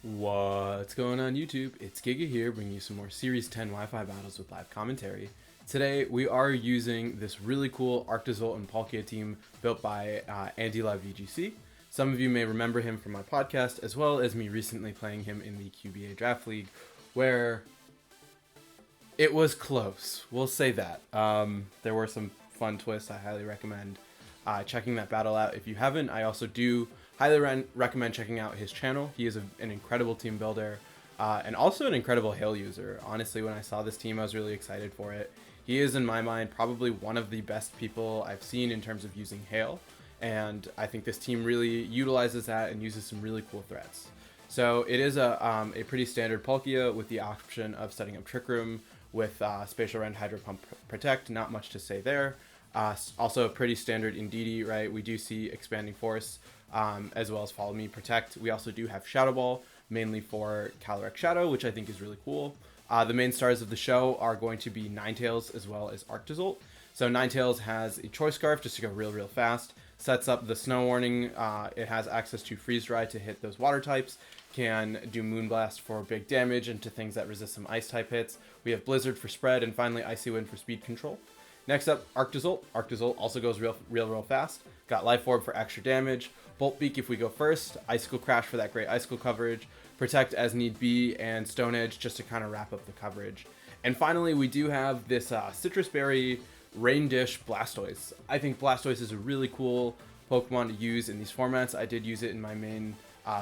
What's going on YouTube? It's Giga here, bringing you some more Series 10 Wi-Fi battles with live commentary. Today we are using this really cool Arctozolt and Palkia team built by AndyLaVGC. Some of you may remember him from my podcast, as well as me recently playing him in the QBA Draft League, where it was close. We'll say that. There were some fun twists. I highly recommend checking that battle out. If you haven't, I also do highly recommend checking out his channel. He is an incredible team builder and also an incredible Hail user. Honestly, when I saw this team, I was really excited for it. He is, in my mind, probably one of the best people I've seen in terms of using Hail, and I think this team really utilizes that and uses some really cool threats. So it is a pretty standard Palkia with the option of setting up Trick Room with Spatial Rend, Hydro Pump, Protect. Not much to say there. Also a pretty standard Indeedee, right? We do see Expanding Force, as well as Follow Me, Protect. We also do have Shadow Ball, mainly for Calyrex Shadow, which I think is really cool. The main stars of the show are going to be Ninetales as well as Arctozolt. So Ninetales has a Choice Scarf just to go real fast, sets up the Snow Warning. It has access to Freeze Dry to hit those water types, can do Moonblast for big damage and to things that resist some ice type hits. We have Blizzard for spread, and finally Icy Wind for speed control. Next up, Arctozolt. Arctozolt also goes real fast. Got Life Orb for extra damage, Bolt Beak if we go first, Icicle Crash for that great Icicle coverage, Protect as need be, and Stone Edge just to kind of wrap up the coverage. And finally, we do have this Citrus Berry Rain Dish Blastoise. I think Blastoise is a really cool Pokemon to use in these formats. I did use it in my main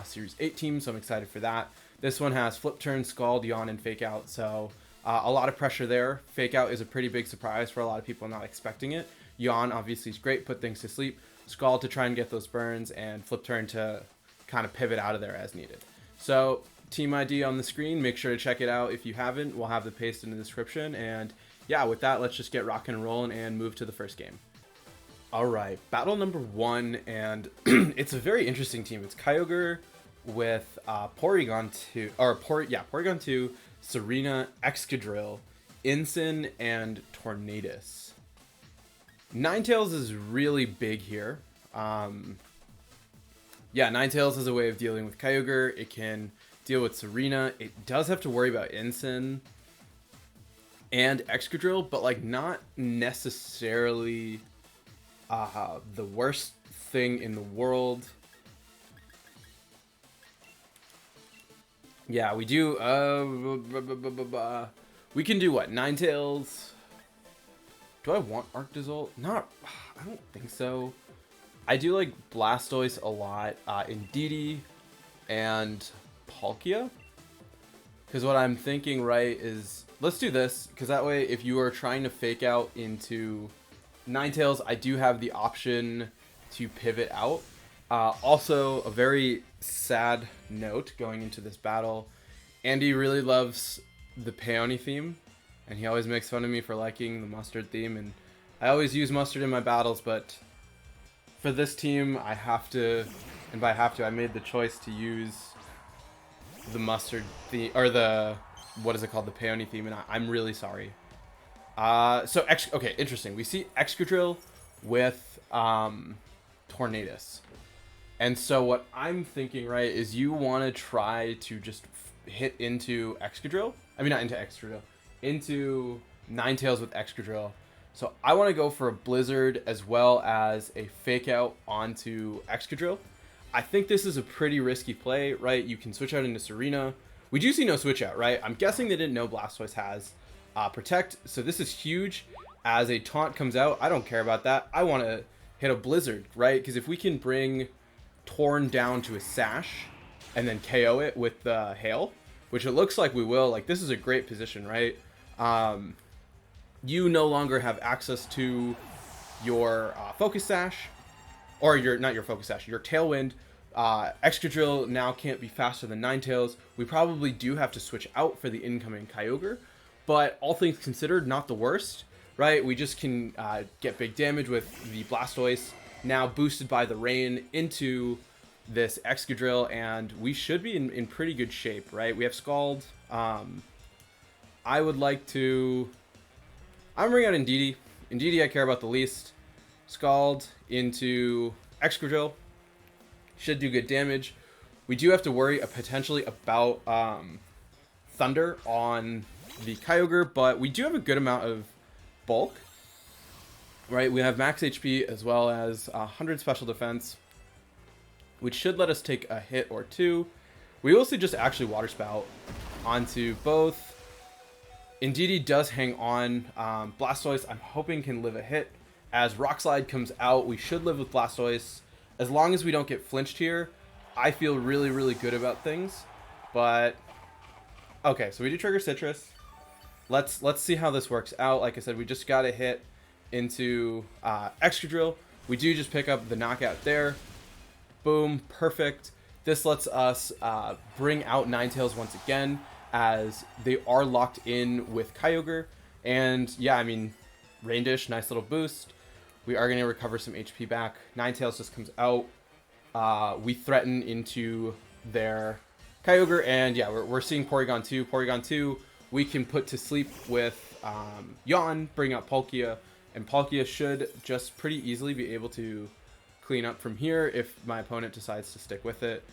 Series 8 team, so I'm excited for that. This one has Flip Turn, Scald, Yawn, and Fake Out, so a lot of pressure there. Fake Out is a pretty big surprise for a lot of people not expecting it. Yawn obviously is great, put things to sleep. Scald to try and get those burns, and Flip Turn to kind of pivot out of there as needed. So team ID on the screen, make sure to check it out if you haven't. We'll have the paste in the description, and yeah, with that, let's just get rocking and rolling and move to the first game. All right, battle number one, and it's a very interesting team. It's Kyogre with Porygon 2, Porygon 2, Serena, Excadrill, Incin, and Tornadus. Ninetales is really big here. Ninetales is a way of dealing with Kyogre. It can deal with Serena. It does have to worry about Incin and Excadrill, but like not necessarily the worst thing in the world. Yeah, we do. We can do what? Ninetales. Do I want Arctozolt? Not. I don't think so. I do like Blastoise a lot. Indeedee and Palkia. Because what I'm thinking, right, is let's do this. Because that way, if you are trying to fake out into Ninetales, I do have the option to pivot out. Also, a very sad note going into this battle. Andy really loves the Peony theme, and he always makes fun of me for liking the mustard theme, and I always use mustard in my battles, but for this team, I have to, and by have to, I made the choice to use the mustard theme, or the, what is it called, the Peony theme, and I'm really sorry. Okay, interesting. We see Excadrill with Tornadus. And so what I'm thinking, right, is you want to try to just hit into Excadrill. I mean, not into Excadrill. Into Ninetales with Excadrill. So I want to go for a Blizzard as well as a Fake Out onto Excadrill. I think this is a pretty risky play, right? You can switch out into Serena. We do see no switch out, right? I'm guessing they didn't know Blastoise has Protect. So this is huge. As a taunt comes out, I don't care about that. I want to hit a Blizzard, right? Because if we can bring Torn down to a Sash and then KO it with the Hail, which it looks like we will, like this is a great position, right? You no longer have access to your Focus Sash, or not your Focus Sash, your Tailwind. Excadrill now can't be faster than Ninetales. We probably do have to switch out for the incoming Kyogre, but all things considered, not the worst, right? We just can get big damage with the Blastoise, now boosted by the rain into this Excadrill, and we should be in pretty good shape, right? We have Scald. I would like to... I'm bringing out Indeedee. Indeedee I care about the least. Scald into Excadrill. Should do good damage. We do have to worry potentially about Thunder on the Kyogre, but we do have a good amount of bulk. Right, we have max HP as well as 100 special defense, which should let us take a hit or two. We also just actually Water Spout onto both. Indeedee does hang on. Blastoise, I'm hoping, can live a hit. As Rock Slide comes out, we should live with Blastoise. As long as we don't get flinched here, I feel really, really good about things. But, okay, so we do trigger Citrus. Let's see how this works out. Like I said, we just got a hit into Excadrill. We do just pick up the knockout there. Boom, perfect. This lets us bring out Ninetales once again, as they are locked in with Kyogre. And yeah, I mean, Rain Dish, nice little boost. We are going to recover some HP back. Ninetales just comes out. We threaten into their Kyogre, and yeah, we're seeing Porygon 2. Porygon 2, we can put to sleep with Yawn, bring out Palkia, and Palkia should just pretty easily be able to clean up from here if my opponent decides to stick with it.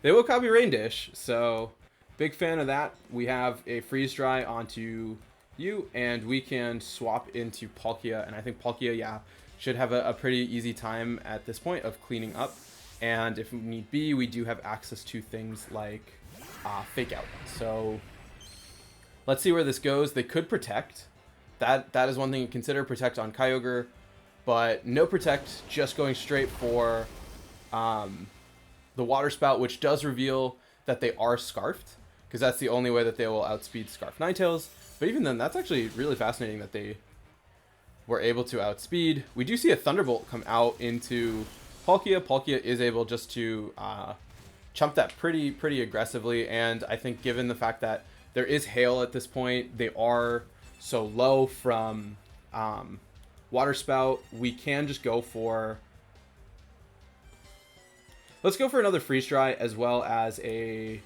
They will copy Rain Dish, so big fan of that. We have a Freeze Dry onto you, and we can swap into Palkia, and I think Palkia, yeah, should have a pretty easy time at this point of cleaning up. And if need be, we do have access to things like Fake Out. So let's see where this goes. They could Protect. That is one thing to consider, Protect on Kyogre, but no Protect, just going straight for the Water Spout, which does reveal that they are Scarfed, because that's the only way that they will outspeed Scarf Ninetales. But even then, that's actually really fascinating that they were able to outspeed. We do see a Thunderbolt come out into Palkia. Palkia is able just to chump that pretty aggressively, and I think given the fact that there is Hail at this point, they are so low from Water Spout, we can just go for... Let's go for another Freeze Dry as well as a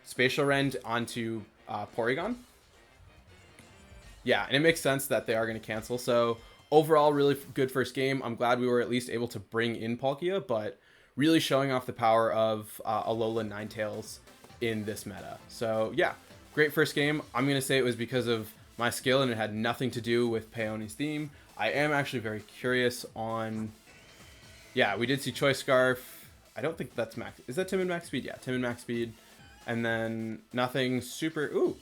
Spatial Rend onto Porygon. Yeah, and it makes sense that they are going to cancel. So overall, really good first game. I'm glad we were at least able to bring in Palkia, but really showing off the power of Alola Ninetales in this meta. So yeah, great first game. I'm going to say it was because of my skill and it had nothing to do with Peony's theme. I am actually very curious on... Yeah, we did see Choice Scarf. I don't think that's max. Is that Timid Max Speed? Yeah, Timid Max Speed. And then nothing super... Ooh,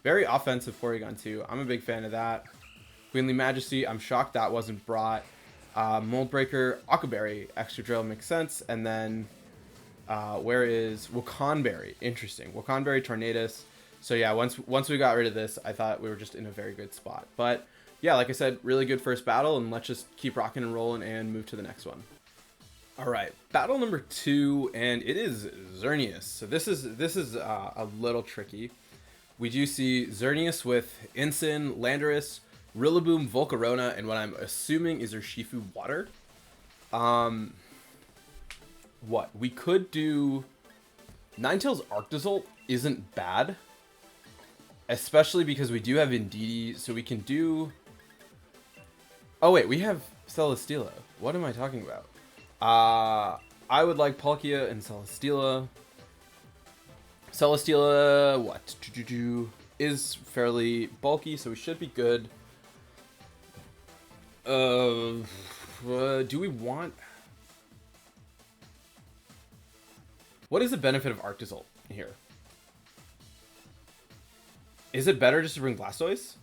very offensive Porygon 2. I'm a big fan of that. Queenly Majesty, I'm shocked that wasn't brought. Mold Breaker, Aquaberry, Excadrill makes sense. And then where is Wakanberry? Interesting. Wakanberry, Tornadus. So yeah, once we got rid of this, I thought we were just in a very good spot. But yeah, like I said, really good first battle, and let's just keep rocking and rolling and move to the next one. All right, battle number 2, and it is Xerneas. So this is a little tricky. We do see Xerneas with Incin, Landorus, Rillaboom, Volcarona, and what I'm assuming is Urshifu Water. What we could do, Ninetales Arctozolt isn't bad, especially because we do have Indeedee, so we can do... Oh wait, we have Celesteela. What am I talking about? I would like Palkia and Celesteela. Celesteela, what? Is fairly bulky, so we should be good. Do we want... What is the benefit of Arctozolt here? Is it better just to bring Blastoise?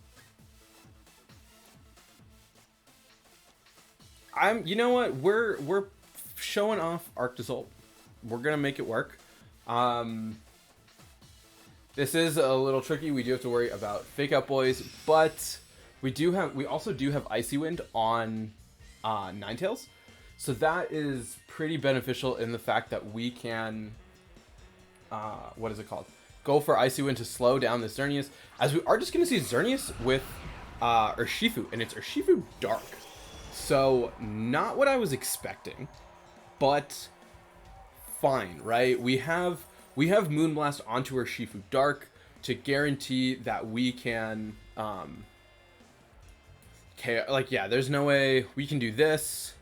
You know what? We're showing off Arctozolt. We're gonna make it work. This is a little tricky. We do have to worry about Fake Out Boys, but we also do have Icy Wind on Ninetales, so that is pretty beneficial in the fact that we can what is it called? Go for Icy Wind to slow down the Xerneas, as we are just going to see Xerneas with Urshifu, and it's Urshifu Dark. So not what I was expecting, but fine, right? We have Moonblast onto Urshifu Dark to guarantee that we can okay, like, yeah, there's no way we can do this.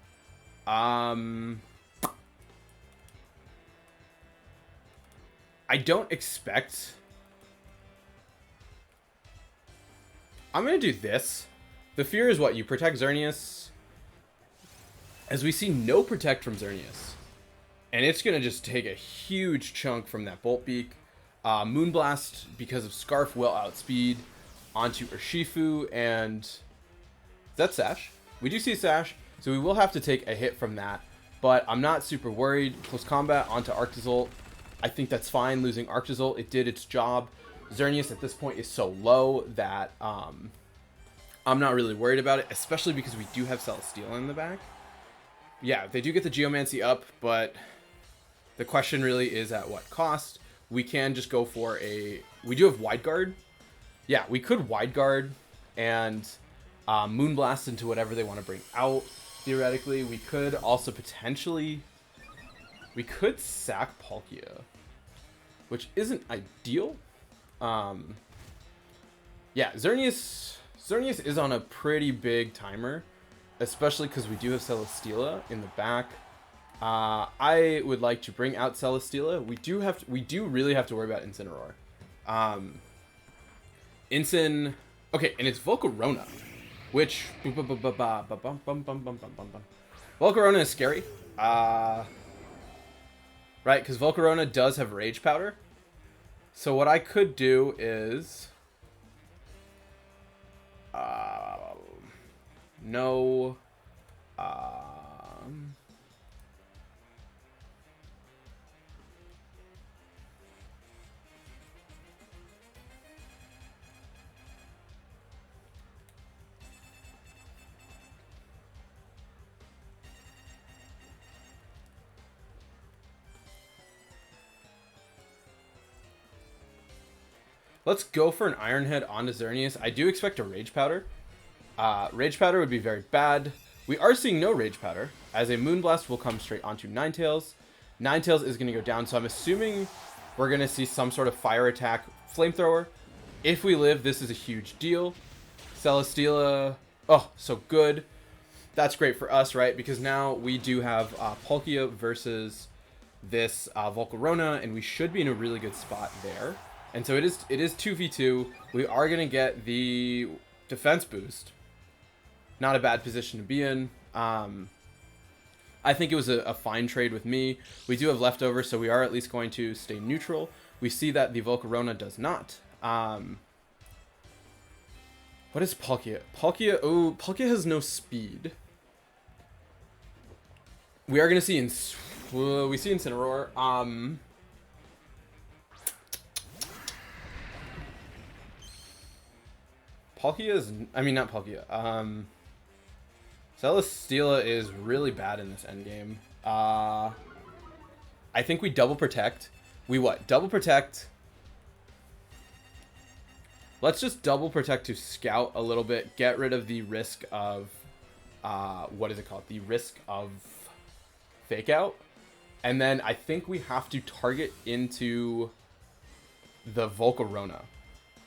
I don't expect... I'm going to do this. The fear is what? You protect Xerneas. As we see no protect from Xerneas. And it's going to just take a huge chunk from that Bolt Beak. Moonblast, because of Scarf, will outspeed onto Urshifu. And is that Sash? We do see Sash. So we will have to take a hit from that. But I'm not super worried. Close combat onto Arctozolt. I think that's fine losing Arctozolt. It did its job. Xerneas at this point is so low that I'm not really worried about it, especially because we do have Celesteela in the back. Yeah, they do get the Geomancy up, but the question really is at what cost. We can just go for a... We do have Wide Guard. Yeah, we could Wide Guard and Moonblast into whatever they want to bring out, theoretically. We could also potentially... We could sack Palkia, which isn't ideal. Yeah, Xerneas is on a pretty big timer, especially because we do have Celesteela in the back. I would like to bring out Celesteela. We do really have to worry about Incineroar. Okay, and it's Volcarona, which Volcarona is scary. Right, because Volcarona does have Rage Powder. So what I could do is... no... Let's go for an Iron Head onto Xerneas. I do expect a Rage Powder. Rage Powder would be very bad. We are seeing no Rage Powder, as a Moonblast will come straight onto Ninetales. Ninetales is going to go down, so I'm assuming we're going to see some sort of Fire Attack Flamethrower. If we live, this is a huge deal. Celesteela, oh, so good. That's great for us, right? Because now we do have Palkia versus this Volcarona, and we should be in a really good spot there. And so it is 2v2. We are going to get the defense boost. Not a bad position to be in. I think it was a fine trade with me. We do have leftovers, so we are at least going to stay neutral. We see that the Volcarona does not. What is Palkia? Palkia has no speed. We are going to see... we see Incineroar. Palkia is... I mean, not Palkia. Celesteela is really bad in this endgame. I think we double protect. We what? Double protect. Let's just double protect to scout a little bit. Get rid of the risk of... what is it called? The risk of fake out. And then I think we have to target into the Volcarona.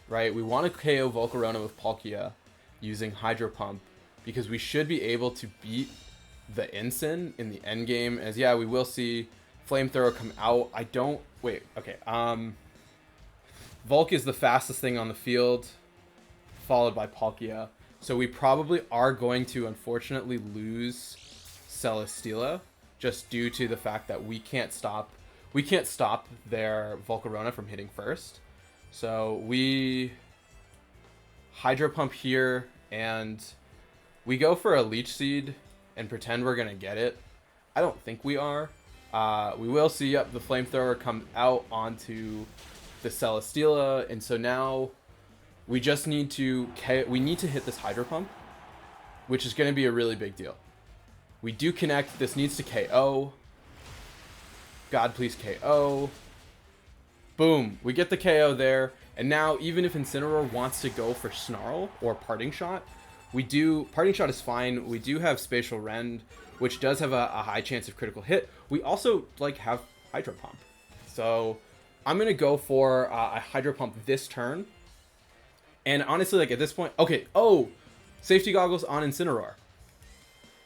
Right, we want to KO Volcarona with Palkia using Hydro Pump because we should be able to beat the Incin in the end game. As yeah, we will see Flamethrower come out. I don't wait. Okay, Volk is the fastest thing on the field, followed by Palkia. So we probably are going to unfortunately lose Celesteela just due to the fact that we can't stop their Volcarona from hitting first. So we Hydro Pump here, and we go for a Leech Seed and pretend we're going to get it. I don't think we are. We will see the Flamethrower come out onto the Celesteela, and so now we just need to hit this Hydro Pump, which is going to be a really big deal. We do connect. This needs to KO. God, please KO. Boom, we get the KO there, and now even if Incineroar wants to go for Snarl or Parting Shot, Parting Shot is fine. We do have Spatial Rend, which does have a high chance of critical hit. We also have Hydro Pump, so I'm gonna go for a Hydro Pump this turn. And honestly, at this point, okay, Safety Goggles on Incineroar.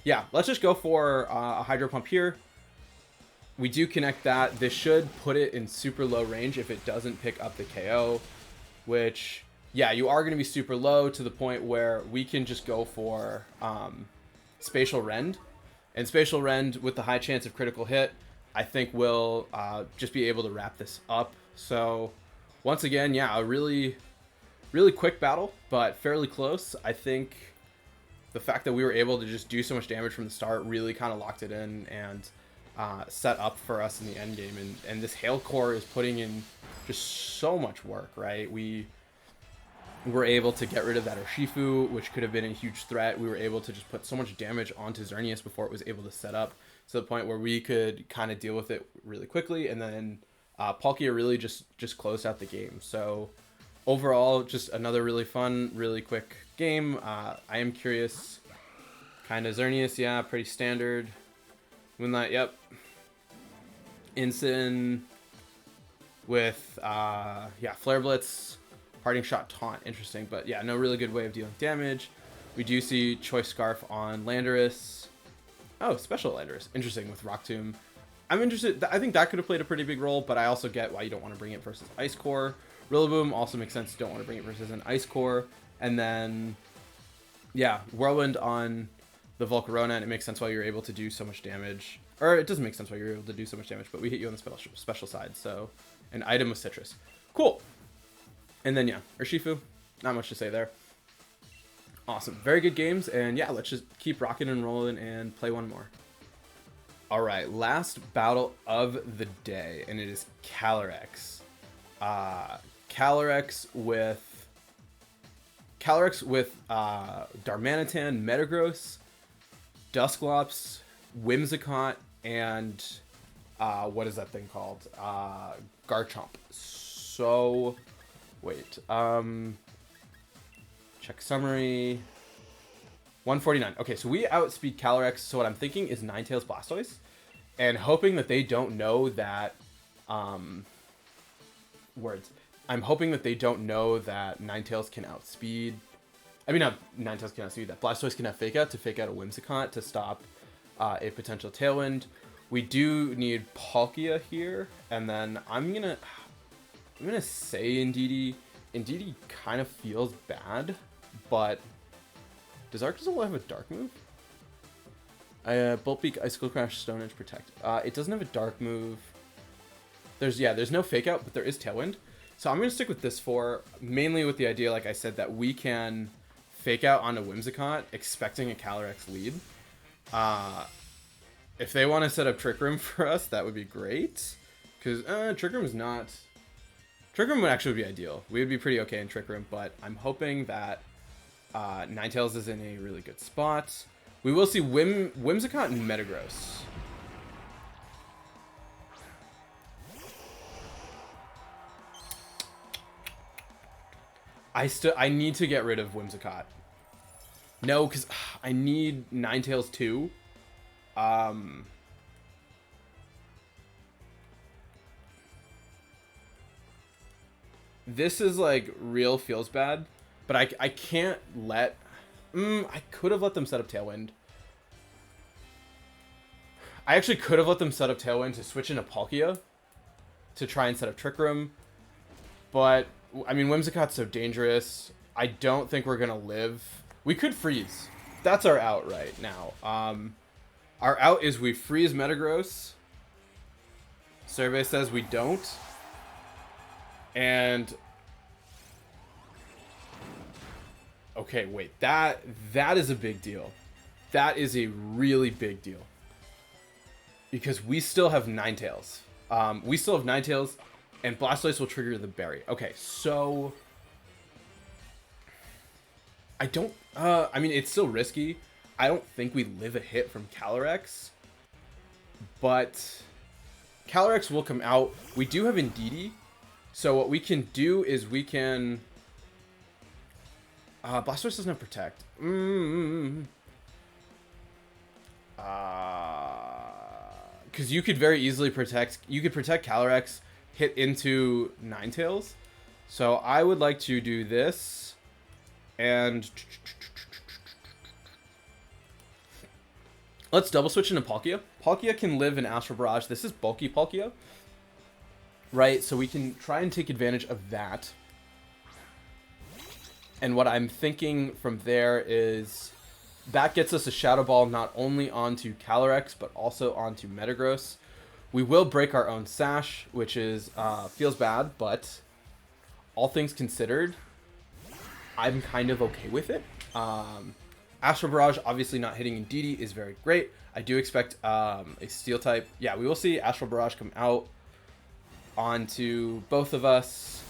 Yeah, let's just go for a Hydro Pump here. we do connect that. This should put it in super low range if it doesn't pick up the KO, which, yeah, you are going to be super low to the point where we can just go for Spatial Rend. And Spatial Rend with the high chance of critical hit, I think will just be able to wrap this up. So once again, yeah, a really, really quick battle, but fairly close. I think the fact that we were able to just do so much damage from the start really kind of locked it in and set up for us in the end game. And this Hail core is putting in just so much work, right? We were able to get rid of that Urshifu, which could have been a huge threat. We were able to just put so much damage onto Xerneas before it was able to set up to the point where we could kind of deal with it really quickly. And then Palkia really just closed out the game. So overall, just another really fun, really quick game. I am curious. Kind of Xerneas, yeah, pretty standard. Moonlight, yep. Ensign with, yeah, Flare Blitz. Parting Shot, Taunt, interesting. But yeah, no really good way of dealing damage. We do see Choice Scarf on Landorus. Oh, Special Landorus. Interesting with Rock Tomb. I'm interested. I think that could have played a pretty big role, but I also get why you don't want to bring it versus Ice Core. Rillaboom also makes sense. You don't want to bring it versus an Ice Core. And then, yeah, Whirlwind on the Volcarona, and it makes sense why you're able to do so much damage. Or it doesn't make sense why you're able to do so much damage, but we hit you on the special side. So, an item with Citrus. Cool. And then, yeah, Urshifu. Not much to say there. Awesome. Very good games. And yeah, let's just keep rocking and rolling and play one more. All right, last battle of the day, and it is Calyrex. Calyrex with Darmanitan, Metagross, Dusclops, Whimsicott, and what is that thing called? Garchomp. So, wait. Check summary. 149. Okay, so we outspeed Calyrex. So what I'm thinking is Ninetales Blastoise, and hoping that they don't know that. Words. I'm hoping that they don't know that Ninetales can outspeed. I mean, not Ninetales can outspeed that. Blastoise can have Fake Out to fake out a Whimsicott to stop a potential Tailwind. We do need Palkia here, and then I'm gonna say Indeedee. Indeedee kind of feels bad, but does Arctozolt have a dark move? Bolt Beak, Icicle Crash, Stone Edge, Protect. It doesn't have a dark move. There's no Fake Out, but there is Tailwind. So I'm going to stick with this mainly with the idea, like I said, that we can Fake Out onto Whimsicott, expecting a Calyrex lead. If they want to set up Trick Room for us, that would be great. Because Trick Room is not... Trick Room would actually be ideal. We would be pretty okay in Trick Room, but I'm hoping that Ninetales is in a really good spot. We will see Whimsicott and Metagross. I need to get rid of Whimsicott. No, because I need Ninetales too. This is like real feels bad, but I can't let... I could have let them set up Tailwind. I actually could have let them set up Tailwind to switch into Palkia to try and set up Trick Room. But, I mean, Whimsicott's so dangerous. I don't think we're going to live. We could freeze. That's our out right now. Our out is we freeze Metagross. Survey says we don't. And... okay, wait. That is a big deal. That is a really big deal. Because we still have Ninetales. We still have Ninetales, and Blastoise will trigger the berry. Okay, so... I don't... I mean, it's still risky. I don't think we live a hit from Calyrex. But... Calyrex will come out. We do have Indeedee. So what we can do is we can... Blastoise doesn't have Protect. Because you could very easily protect... You could protect Calyrex, hit into Ninetales. So I would like to do this. And... let's double switch into Palkia. Palkia can live in Astral Barrage. This is bulky Palkia, right? So we can try and take advantage of that. And what I'm thinking from there is that gets us a Shadow Ball not only onto Calyrex, but also onto Metagross. We will break our own Sash, which is feels bad, but all things considered, I'm kind of okay with it. Astral Barrage, obviously not hitting Indeedee is very great. I do expect a Steel type. Yeah, we will see Astral Barrage come out onto both of us.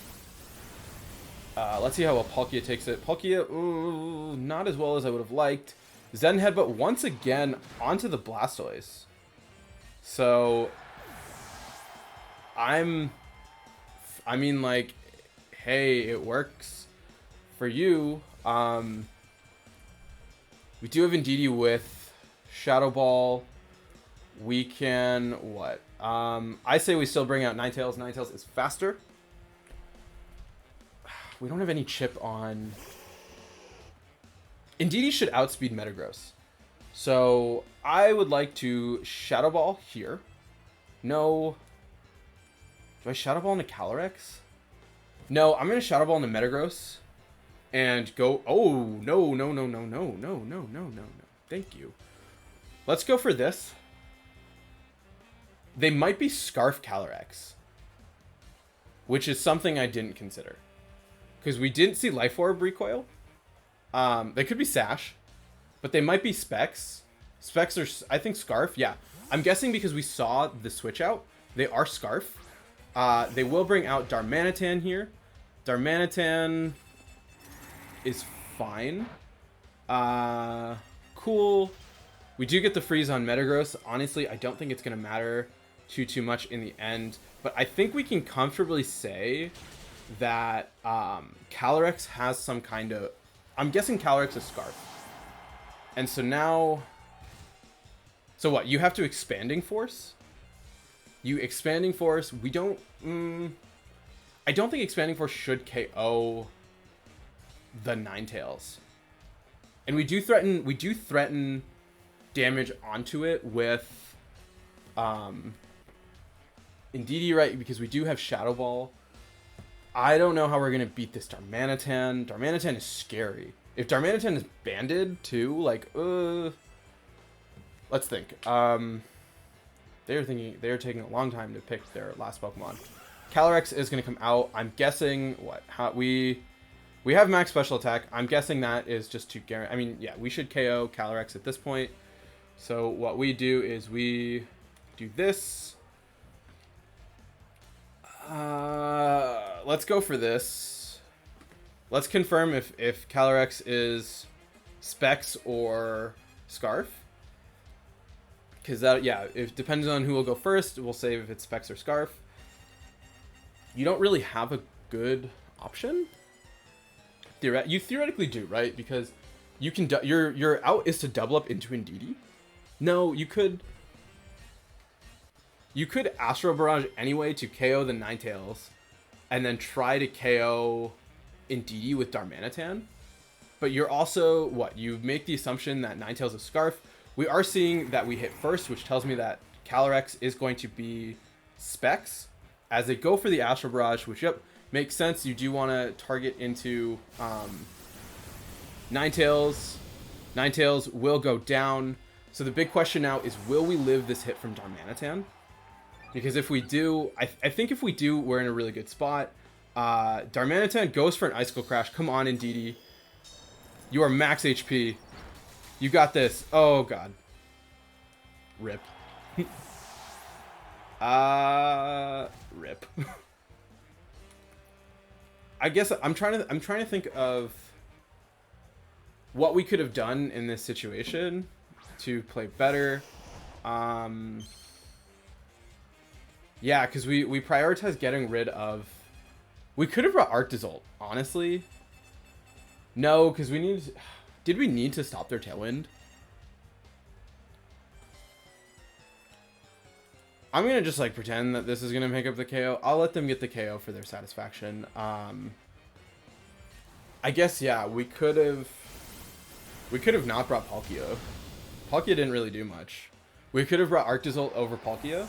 Let's see how well Palkia takes it. Palkia, ooh, not as well as I would have liked. Zen Headbutt once again onto the Blastoise. So, I mean, like, hey, it works for you. We do have Indeedee with Shadow Ball. We can, what? I say we still bring out Ninetales. Ninetales is faster. We don't have any chip on. Indeedee should outspeed Metagross. So I would like to Shadow Ball here. No. Do I Shadow Ball into Calyrex? No, I'm going to Shadow Ball into Metagross. And go. Oh, no, no, no, no, no, no, no, no, no, no. Thank you. Let's go for this. They might be Scarf Calyrex, which is something I didn't consider. Because we didn't see Life Orb recoil. They could be Sash, but they might be Specs. Specs are, I think, Scarf. Yeah, I'm guessing because we saw the switch out. They are Scarf. They will bring out Darmanitan here. Darmanitan is fine. Cool. We do get the freeze on Metagross. Honestly, I don't think it's going to matter too much in the end. But I think we can comfortably say that Calyrex has some kind of... I'm guessing Calyrex is Scarf. And so now... So what? You have to Expanding Force? You Expanding Force. We don't... I don't think Expanding Force should KO the Ninetales. And we do threaten damage onto it with Indeedee, right? Because we do have Shadow Ball. I don't know how we're gonna beat this Darmanitan. Darmanitan is scary. If Darmanitan is banded too, like, let's think. They're taking a long time to pick their last Pokemon. Calyrex is gonna come out. I'm guessing we have max special attack. I'm guessing that is just to guarantee. I mean, yeah, we should KO Calyrex at this point. So what we do is we do this. Let's go for this. Let's confirm if Calyrex is Specs or Scarf. Because that, yeah, it depends on who will go first. We'll say if it's Specs or Scarf. You don't really have a good option. You theoretically do, right? Because you can your out is to double up into Indeedee. No, you could Astro Barrage anyway to KO the Ninetales, and then try to KO Indeedee with Darmanitan. But you're also, you make the assumption that Ninetales is Scarf. We are seeing that we hit first, which tells me that Calyrex is going to be Specs. As they go for the Astro Barrage, which, yep, makes sense. You do want to target into Ninetales. Ninetales will go down. So the big question now is, will we live this hit from Darmanitan? Because if we do, I think if we do, we're in a really good spot. Darmanitan goes for an Icicle Crash. Come on, Indeedee. You are max HP. You got this. Oh, God. Rip. Rip. I guess I'm trying to think of what we could have done in this situation to play better. Yeah, because we prioritize getting rid of... We could have brought Arctozolt, honestly. No, because we need... Did we need to stop their Tailwind? I'm going to just, like, pretend that this is going to make up the KO. I'll let them get the KO for their satisfaction. I guess, yeah, we could have not brought Palkia. Palkia didn't really do much. We could have brought Arctozolt over Palkia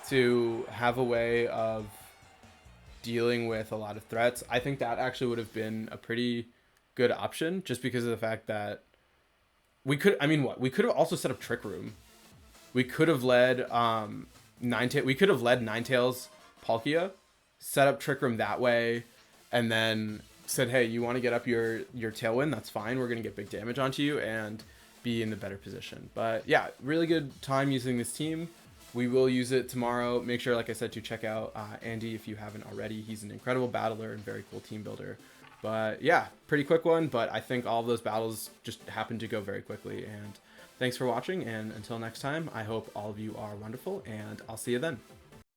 to have a way of dealing with a lot of threats. I think that actually would have been a pretty good option, just because of the fact that we could, I mean, we could have also set up Trick Room. We could have led Ninetales Palkia, set up Trick Room that way, and then said, hey, you want to get up your Tailwind? That's fine. We're going to get big damage onto you and be in the better position. But yeah, really good time using this team. We will use it tomorrow. Make sure, like I said, to check out Andy if you haven't already. He's an incredible battler and very cool team builder. But yeah, pretty quick one, but I think all of those battles just happened to go very quickly. And thanks for watching, and until next time, I hope all of you are wonderful, and I'll see you then.